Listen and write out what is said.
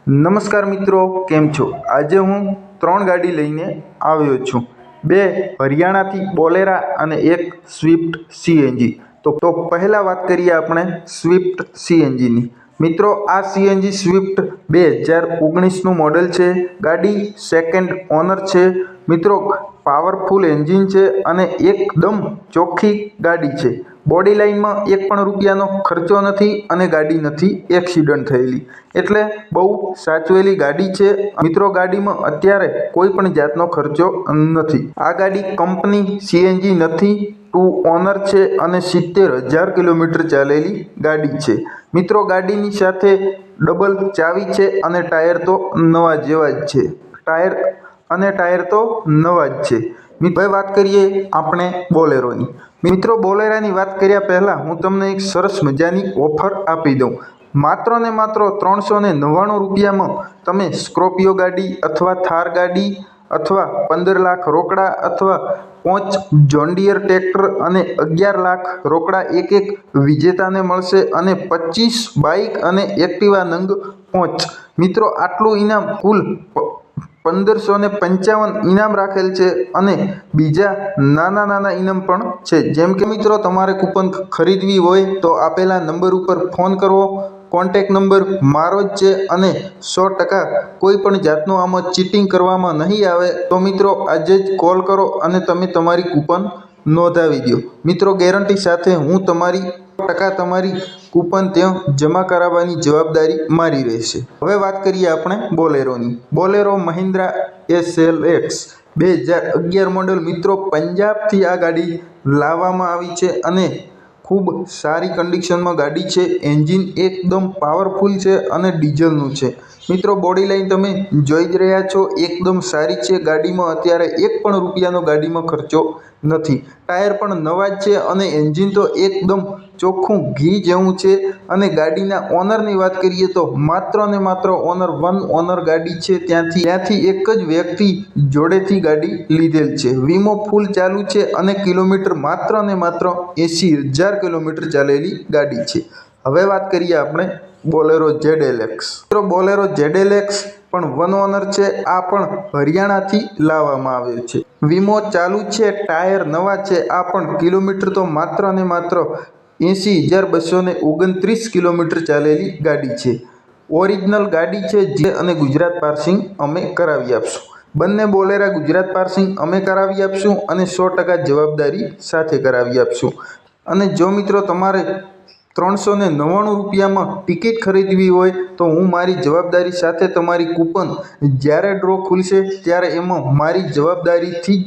નમસ્કાર મિત્રો, કેમ છો? આજે હું 3 ગાડી લઈને આવ્યો છું. 2 હરિયાણાથી બોલેરા અને 1 સ્વિફ્ટ સીએનજી. તો પહેલાં વાત કરીએ આપણે સ્વિફ્ટ સીએનજીની. મિત્રો, આ સીએનજી સ્વિફ્ટ 2019નું મોડેલ છે. ગાડી સેકન્ડ ઓનર છે. મિત્રો, પાવરફુલ એન્જિન છે અને એકદમ ચોખ્ખી ગાડી છે. બોડી લાઇનમાં એક પણ રૂપિયાનો ખર્ચો નથી અને ગાડી નથી એક્સિડન્ટ થયેલી. એટલે બહુ સાચવેલી ગાડી છે. મિત્રો, ગાડીમાં અત્યારે કોઈ પણ જાતનો ખર્ચો નથી. આ ગાડી કંપની સીએનજી નથી, 2 ઓનર છે અને 70,000 કિલોમીટર ચાલેલી ગાડી છે. મિત્રો, ગાડીની સાથે ડબલ ચાવી છે અને ટાયર તો નવા જેવા જ છે. ટાયર તો નવા જ છે. હવે વાત કરીએ આપણે બોલેરોની. મિત્રો, બોલેરાની વાત કર્યા પહેલાં હું તમને એક સરસ મજાની ઓફર આપી દઉં. માત્ર ને માત્ર 399 રૂપિયામાં તમે સ્કોર્પિયો ગાડી અથવા થાર ગાડી અથવા 15 લાખ રોકડા અથવા 5 જોન ડીયર ટ્રેક્ટર અને 11 લાખ રોકડા એક વિજેતાને મળશે અને 25 બાઇક અને એક્ટિવા નંગ 5. મિત્રો, આટલું ઇનામ કુલ 1555 ઇનામ રાખેલ છે અને બીજા નાના ઇનામ પણ છે. જેમ કે મિત્રો, તમારે કૂપન ખરીદવી હોય તો આપેલા નંબર ઉપર ફોન કરવો. કોન્ટેક્ટ નંબર મારો જ છે અને 100% કોઈ પણ જાતનું આમાં ચીટિંગ કરવામાં નહીં આવે. તો મિત્રો, આજે જ કોલ કરો અને તમે તમારી કૂપન નોંધાવી દો. મિત્રો, ગેરંટી સાથે હું તમારી કૂપન ત્યાં જમા કરાવવાની જવાબદારી મારી રહેશે. હવે વાત કરીએ આપણે બોલેરોની. Bolero Mahindra SLX 2011 model. મિત્રો, પંજાબથી આ ગાડી લાવવામાં આવી છે અને ખૂબ સારી કન્ડિશનમાં ગાડી છે. એન્જિન એકદમ પાવરફુલ છે અને ડીઝલનું છે. મિત્રો, બોડી લાઇન તમે જોઈ જ રહ્યા છો, એકદમ સારી છે. ગાડીમાં અત્યારે એક પણ રૂપિયાનો ગાડીમાં ખર્ચો નથી. ટાયર પણ નવા જ છે અને એન્જિન તો એકદમ ચોખ્ખું ઘી જેવું છે. અને ગાડીના ઓનરની વાત કરીએ તો માત્ર ને માત્ર ઓનર 1 ઓનર ગાડી છે. ત્યાંથી એક જ વ્યક્તિ જોડેથી ગાડી લીધેલ છે. વીમો ફૂલ ચાલુ છે અને કિલોમીટર માત્ર ને માત્ર 80,000 કિલોમીટર ચાલેલી ગાડી છે. હવે વાત કરીએ આપણે બોલેરો ZLX. મિત્રો, બોલેરો ZLX પણ 1 ઓનર છે. આ પણ હરિયાણાથી લાવવામાં આવ્યો છે. વીમો ચાલુ છે, ટાયર નવા છે. આ પણ કિલોમીટર તો માત્ર ને માત્ર 80,229 કિલોમીટર ચાલેલી ગાડી છે. ઓરિજિનલ ગાડી છે જે અને ગુજરાત પાર્સિંગ અમે કરાવી આપશું. બંને બોલેરા ગુજરાત પાર્સિંગ અમે કરાવી આપશું અને 100% જવાબદારી સાથે કરાવી આપશું. અને જો મિત્રો તમારે 399 રૂપિયામાં ટિકિટ ખરીદવી હોય તો હું મારી જવાબદારી સાથે તમારી કૂપન જ્યારે ડ્રો ખુલશે ત્યારે એમાં મારી જવાબદારીથી જ